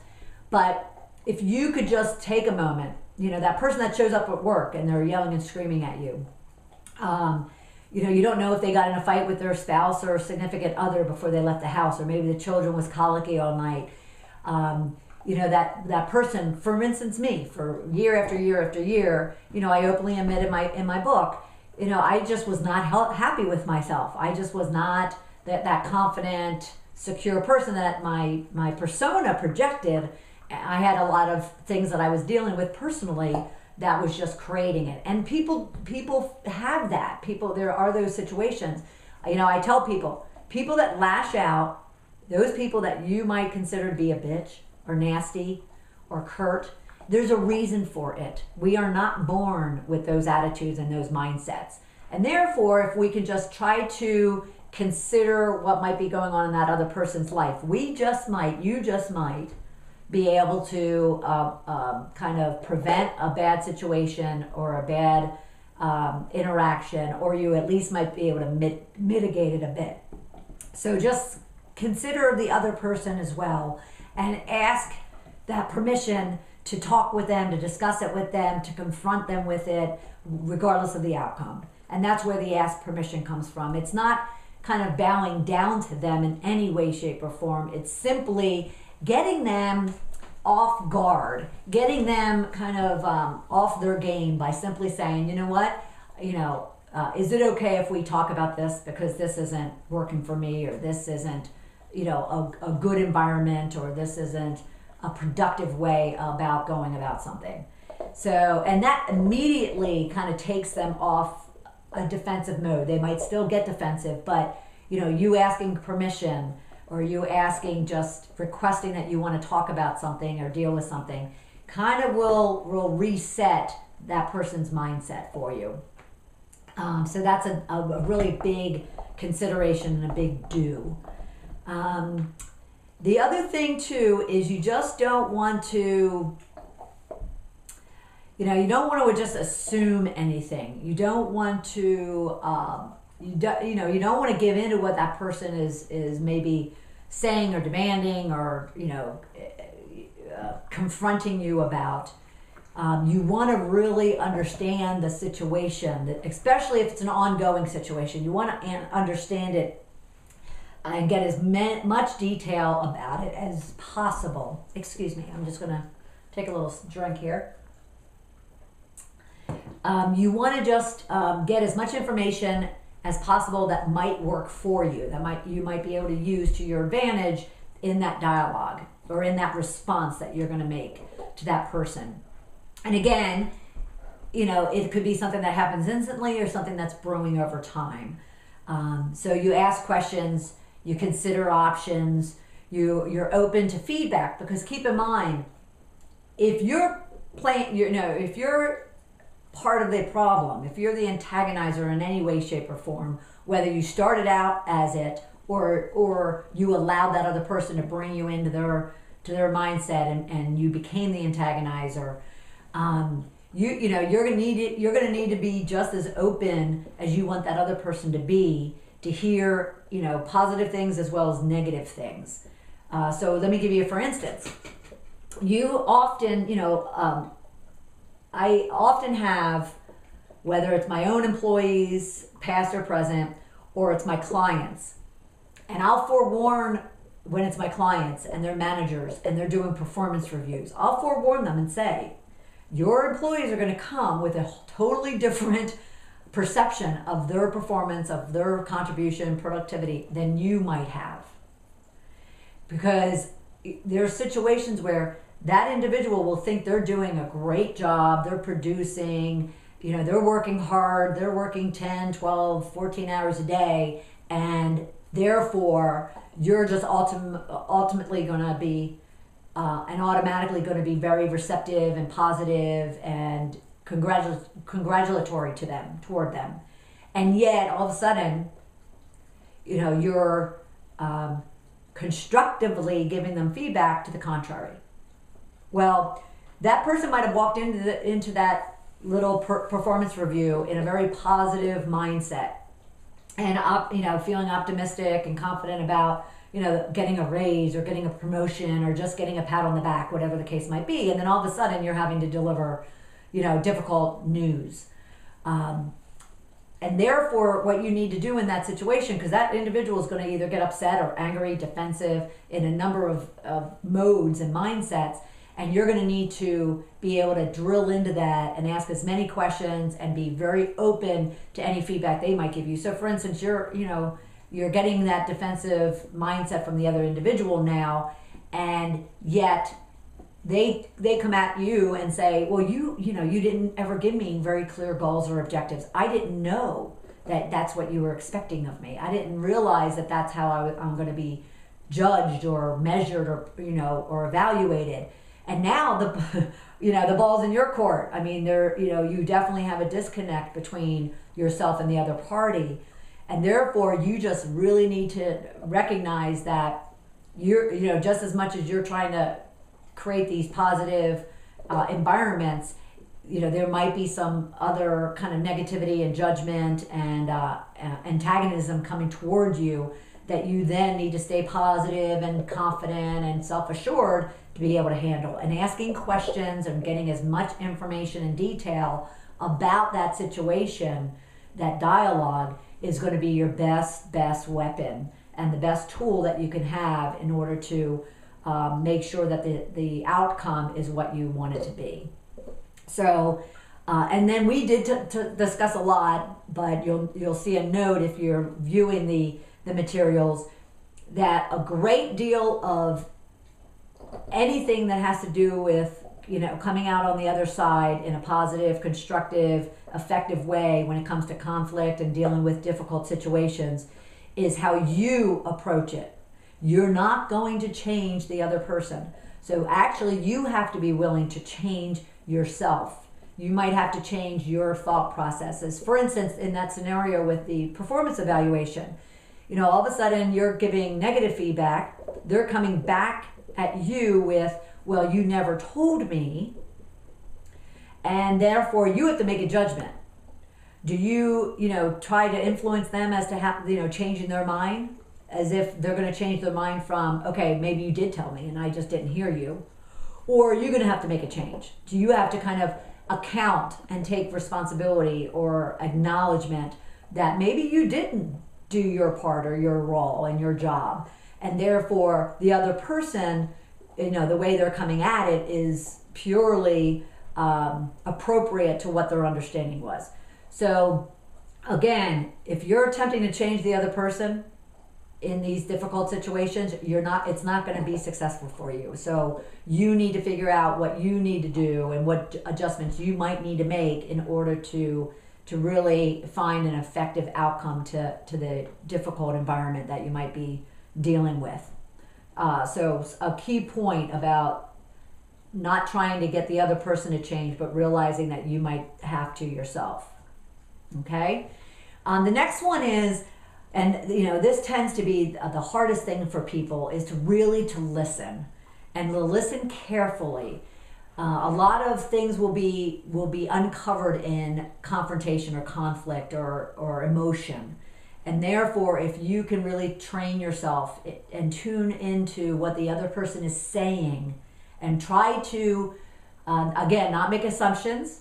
But if you could just take a moment, that person that shows up at work and they're yelling and screaming at you, you don't know if they got in a fight with their spouse or significant other before they left the house, or maybe the children was colicky all night. That person, for instance, me, for year after year after year, I openly admit in my book, I just was not happy with myself. I just was not that confident, secure person that my persona projected. I had a lot of things that I was dealing with personally that was just creating it. And people have that. There are those situations. I tell people that lash out, those people that you might consider to be a bitch or nasty or curt, there's a reason for it. We are not born with those attitudes and those mindsets. And therefore, if we can just try to consider what might be going on in that other person's life, you just might be able to kind of prevent a bad situation or a bad interaction, or you at least might be able to mitigate it a bit. So just consider the other person as well, and ask that permission to talk with them, to discuss it with them, to confront them with it, regardless of the outcome. And that's where the ask permission comes from. It's not kind of bowing down to them in any way, shape, or form. It's simply getting them off guard, getting them kind of off their game by simply saying, you know what, is it okay if we talk about this, because this isn't working for me, or this isn't a good environment, or this isn't a productive way about going about something. So, and that immediately kind of takes them off a defensive mode. They might still get defensive, but you asking permission, or you asking, just requesting that you want to talk about something or deal with something, kind of will reset that person's mindset for you. So that's a really big consideration and a big do. The other thing too is you just don't want to, you don't want to just assume anything. You don't want to, you don't want to give in to what that person is maybe saying or demanding or, confronting you about. You want to really understand the situation, especially if it's an ongoing situation. You want to understand it and get as much detail about it as possible. Excuse me, I'm just going to take a little drink here. You want to just get as much information as possible that might work for you, that you might be able to use to your advantage in that dialogue or in that response that you're going to make to that person. And again, it could be something that happens instantly or something that's brewing over time. So you ask questions, you consider options, you're open to feedback, because keep in mind, if you're if you're part of the problem, if you're the antagonizer in any way, shape, or form, whether you started out as it or you allowed that other person to bring you into their mindset and you became the antagonizer, you're gonna need to be just as open as you want that other person to be, to hear positive things as well as negative things. So let me give you, for instance, you often I often have, whether it's my own employees, past or present, or it's my clients, and I'll forewarn when it's my clients and their managers and they're doing performance reviews, I'll forewarn them and say, your employees are going to come with a totally different perception of their performance, of their contribution, productivity than you might have. Because there are situations where that individual will think they're doing a great job, they're producing, they're working hard, they're working 10, 12, 14 hours a day, and therefore you're just ultimately going to be and automatically going to be very receptive and positive and congratulatory toward them. And yet all of a sudden, you're constructively giving them feedback to the contrary. Well, that person might have walked into that little performance review in a very positive mindset and feeling optimistic and confident about getting a raise or getting a promotion or just getting a pat on the back, whatever the case might be. And then all of a sudden you're having to deliver difficult news. And therefore what you need to do in that situation, because that individual is going to either get upset or angry, defensive, in a number of modes and mindsets, and you're going to need to be able to drill into that and ask as many questions and be very open to any feedback they might give you. So for instance, you're getting that defensive mindset from the other individual now, and yet they come at you and say, well, you didn't ever give me very clear goals or objectives. I didn't know that that's what you were expecting of me. I didn't realize that that's how I'm going to be judged or measured or evaluated. And now the ball's in your court. I mean, you definitely have a disconnect between yourself and the other party. And therefore, you just really need to recognize that you're, just as much as you're trying to create these positive environments, there might be some other kind of negativity and judgment and antagonism coming towards you that you then need to stay positive and confident and self-assured to be able to handle. And asking questions and getting as much information and detail about that situation, that dialogue, is going to be your best weapon and the best tool that you can have in order to make sure that the outcome is what you want it to be. So, and then we did to discuss a lot, but you'll see a note if you're viewing the materials, that a great deal of anything that has to do with coming out on the other side in a positive, constructive, effective way when it comes to conflict and dealing with difficult situations is how you approach it. You're not going to change the other person. So actually you have to be willing to change yourself. You might have to change your thought processes. For instance, in that scenario with the performance evaluation, all of a sudden you're giving negative feedback. They're coming back at you with, well, you never told me. and therefore you have to make a judgment. Do you, try to influence them as to changing their mind, as if they're going to change their mind from, okay, maybe you did tell me and I just didn't hear you, or are you going to have to make a change? Do you have to kind of account and take responsibility or acknowledgement that maybe you didn't do your part or your role and your job, and therefore the other person, the way they're coming at it is purely appropriate to what their understanding was. So again, if you're attempting to change the other person in these difficult situations, it's not going to be successful for you. So you need to figure out what you need to do and what adjustments you might need to make in order to really find an effective outcome to the difficult environment that you might be dealing with. So a key point about not trying to get the other person to change, but realizing that you might have to yourself. Okay? The next one is, and this tends to be the hardest thing for people, is to listen, and to listen carefully. A lot of things will be uncovered in confrontation or conflict or emotion. And therefore, if you can really train yourself and tune into what the other person is saying and try to, again, not make assumptions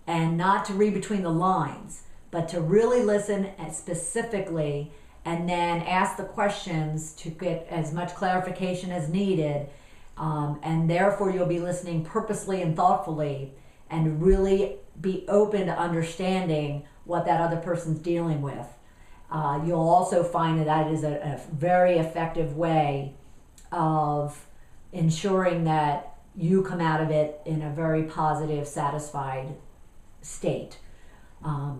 and not to read between the lines, but to really listen specifically and then ask the questions to get as much clarification as needed. And therefore, you'll be listening purposely and thoughtfully and really be open to understanding what that other person's dealing with. You'll also find that is a very effective way of ensuring that you come out of it in a very positive, satisfied state.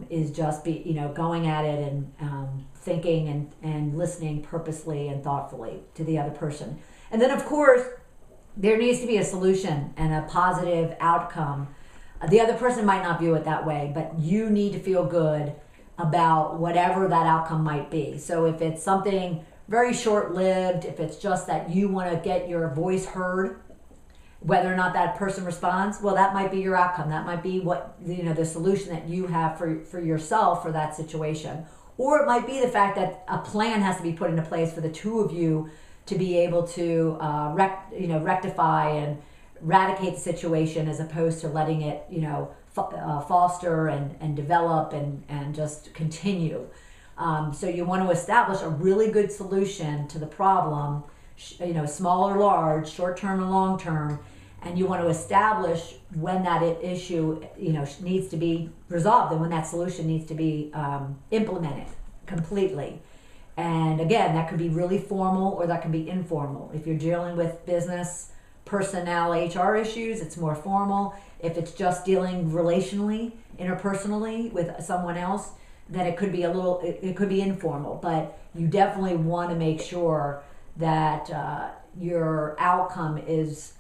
Is just going at it and thinking and listening purposely and thoughtfully to the other person. And then, of course, there needs to be a solution and a positive outcome. The other person might not view it that way, but you need to feel good about whatever that outcome might be. So if it's something very short-lived, if it's just that you want to get your voice heard, whether or not that person responds, well, that might be your outcome. That might be what the solution that you have for yourself for that situation. Or it might be the fact that a plan has to be put into place for the two of you to be able to rectify and eradicate the situation, as opposed to letting it foster and develop and just continue. So you want to establish a really good solution to the problem, small or large, short-term and long-term, and you want to establish when that issue, needs to be resolved and when that solution needs to be implemented completely. And again, that could be really formal or that can be informal. If you're dealing with business, personnel, HR issues, it's more formal. If it's just dealing relationally, interpersonally with someone else, then it could be it could be informal. But you definitely want to make sure that your outcome is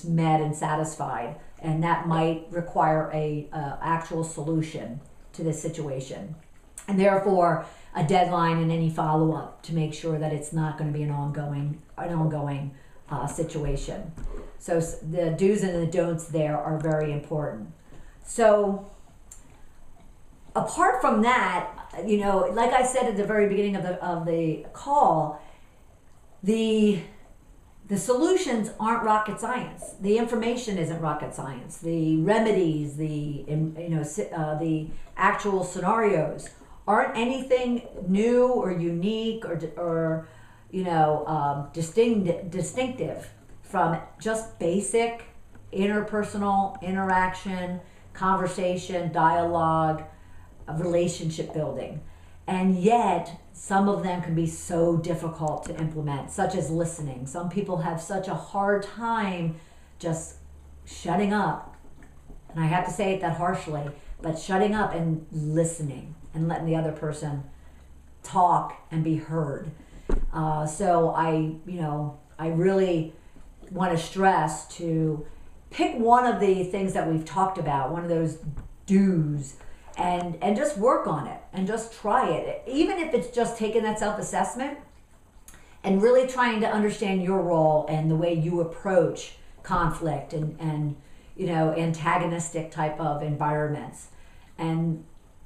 met and satisfied, and that might require a actual solution to this situation, and therefore a deadline and any follow-up to make sure that it's not going to be an ongoing situation. So the do's and the don'ts there are very important. So apart from that, like I said at the very beginning of the call, the solutions aren't rocket science. The information isn't rocket science. The remedies, the actual scenarios aren't anything new or unique or distinctive from just basic interpersonal interaction, conversation, dialogue, relationship building. And yet, some of them can be so difficult to implement, such as listening. Some people have such a hard time just shutting up. And I have to say it that harshly, but shutting up and listening and letting the other person talk and be heard. So I really want to stress to pick one of the things that we've talked about, one of those do's, and just work on it and just try it. Even if it's just taking that self-assessment and really trying to understand your role and the way you approach conflict and antagonistic type of environments. And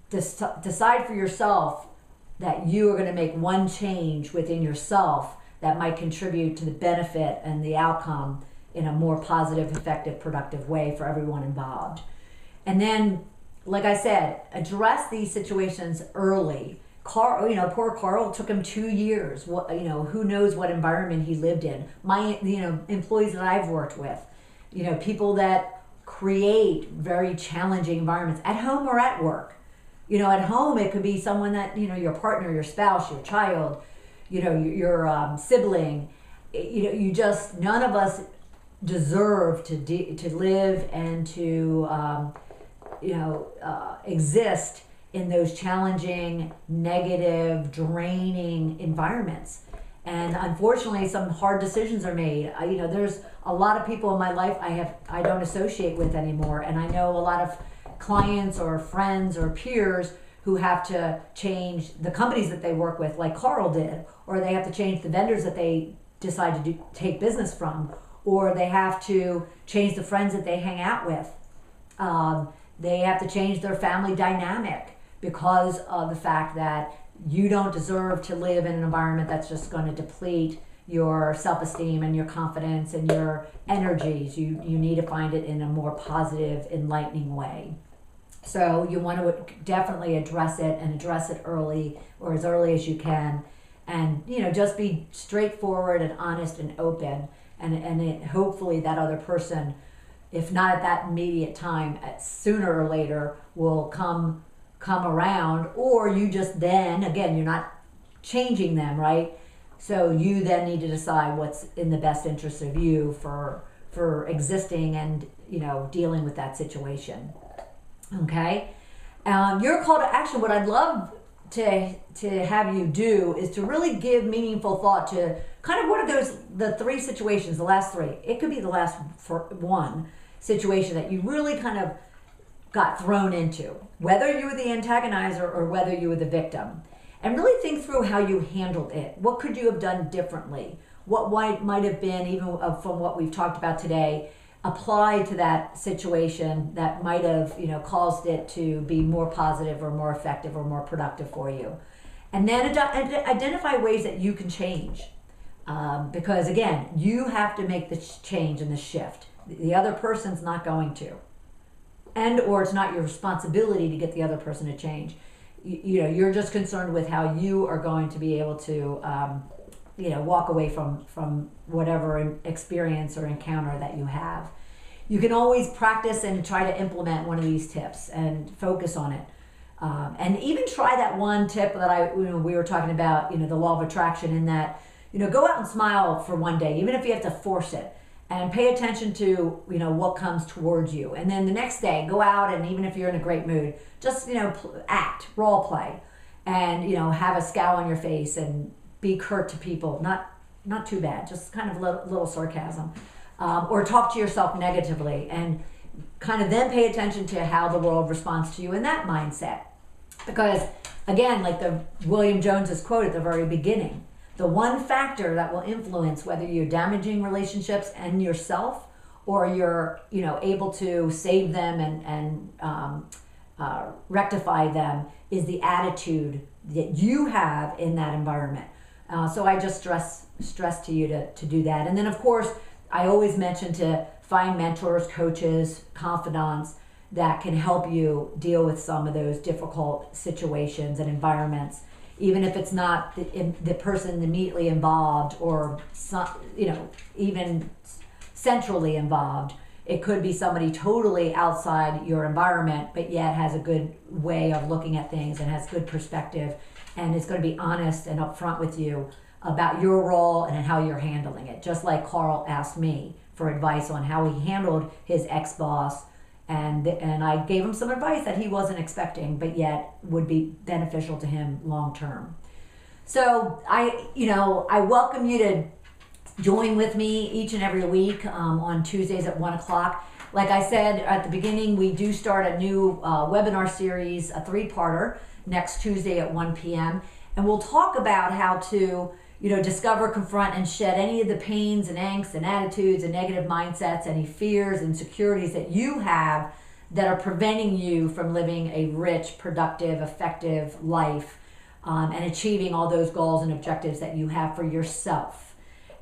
decide for yourself that you are going to make one change within yourself that might contribute to the benefit and the outcome in a more positive, effective, productive way for everyone involved. And then, like I said, address these situations early. Poor Carl, took him 2 years. Who knows what environment he lived in. My, employees that I've worked with, people that create very challenging environments at home or at work. At home, it could be someone that, your partner, your spouse, your child, your sibling. None of us deserve to live and to, exist in those challenging, negative, draining environments. And unfortunately, some hard decisions are made. There's a lot of people in my life I don't associate with anymore, and I know a lot of clients or friends or peers who have to change the companies that they work with, like Carl did, or they have to change the vendors that they decide to take business from, or they have to change the friends that they hang out with. They have to change their family dynamic because of the fact that you don't deserve to live in an environment that's just going to deplete your self-esteem and your confidence and your energies. You need to find it in a more positive, enlightening way. So you want to definitely address it, and address it early, or as early as you can. And, just be straightforward and honest and open. And hopefully that other person, if not at that immediate time, sooner or later will come around. Or you just then, again, you're not changing them, right? So you then need to decide what's in the best interest of you for existing and, dealing with that situation. Okay? Your call to action, what I'd love to have you do is to really give meaningful thought to kind of what are the three situations, the last three. It could be the last one situation that you really kind of got thrown into, whether you were the antagonizer or whether you were the victim. And really think through how you handled it. What could you have done differently? What might have been, even from what we've talked about today, applied to that situation that might have, caused it to be more positive or more effective or more productive for you. And then identify ways that you can change. Because again, you have to make the change and the shift. The other person's not going to. Or it's not your responsibility to get the other person to change. You're just concerned with how you are going to be able to walk away from whatever experience or encounter that you have. You can always practice and try to implement one of these tips and focus on it. And even try that one tip that we were talking about, the law of attraction, in that, go out and smile for one day, even if you have to force it, and pay attention to, what comes towards you. And then the next day, go out, and even if you're in a great mood, just, act, role play, and, have a scowl on your face and be curt to people. Not too bad, just kind of little sarcasm. Or talk to yourself negatively, and kind of then pay attention to how the world responds to you in that mindset. Because again, like the William Jones's quote at the very beginning, the one factor that will influence whether you're damaging relationships and yourself, or you're able to save them and rectify them, is the attitude that you have in that environment. So I just stress to you to do that. And then of course, I always mention to find mentors, coaches, confidants that can help you deal with some of those difficult situations and environments, even if it's not the person immediately involved, or even centrally involved. It could be somebody totally outside your environment, but yet has a good way of looking at things and has good perspective, and is going to be honest and upfront with you about your role and how you're handling it. Just like Carl asked me for advice on how he handled his ex-boss, and I gave him some advice that he wasn't expecting, but yet would be beneficial to him long term. So I welcome you to join with me each and every week on Tuesdays at 1 o'clock. Like I said at the beginning, we do start a new webinar series, a 3-parter, next Tuesday at 1 p.m. And we'll talk about how to discover, confront, and shed any of the pains and angst and attitudes and negative mindsets, any fears and insecurities that you have that are preventing you from living a rich, productive, effective life, and achieving all those goals and objectives that you have for yourself.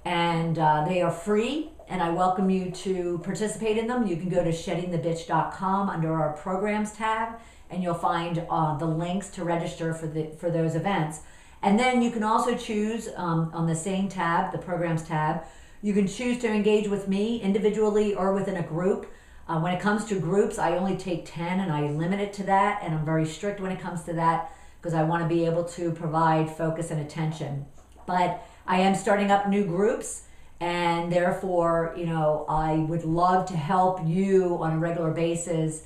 And they are free, and I welcome you to participate in them. You can go to sheddingthebitch.com under our programs tab, and you'll find the links to register for those events. And then you can also choose on the same tab, the programs tab, you can choose to engage with me individually or within a group. When it comes to groups, I only take 10 and I limit it to that, and I'm very strict when it comes to that because I want to be able to provide focus and attention. But I am starting up new groups, and therefore, I would love to help you on a regular basis.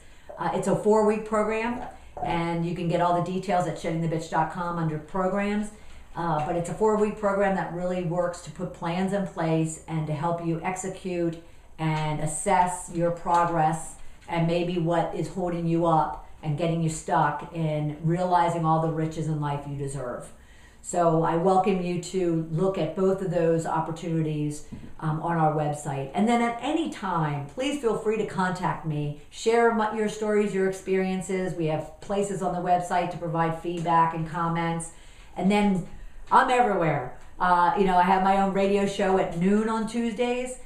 It's a 4-week program, and you can get all the details at sheddingthebitch.com under programs. But it's a 4-week program that really works to put plans in place and to help you execute and assess your progress and maybe what is holding you up and getting you stuck in realizing all the riches in life you deserve. So I welcome you to look at both of those opportunities on our website. And then at any time, please feel free to contact me. Share your stories, your experiences. We have places on the website to provide feedback and comments. And then I'm everywhere. I have my own radio show at noon on Tuesdays,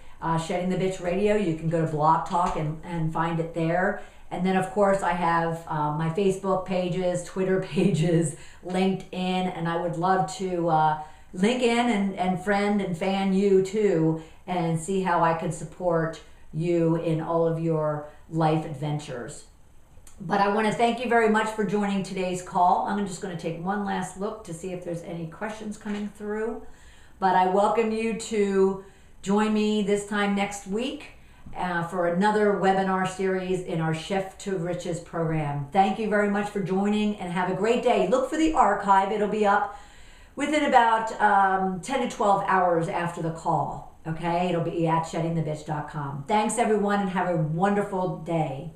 Shedding the Bitch Radio. You can go to Blog Talk and find it there. And then, of course, I have my Facebook pages, Twitter pages, LinkedIn, and I would love to link in and friend and fan you too and see how I can support you in all of your life adventures. But I want to thank you very much for joining today's call. I'm just going to take one last look to see if there's any questions coming through. But I welcome you to join me this time next week for another webinar series in our Shift to Riches program. Thank you very much for joining, and have a great day. Look for the archive. It'll be up within about 10 to 12 hours after the call. Okay, it'll be at sheddingthebitch.com. Thanks everyone, and have a wonderful day.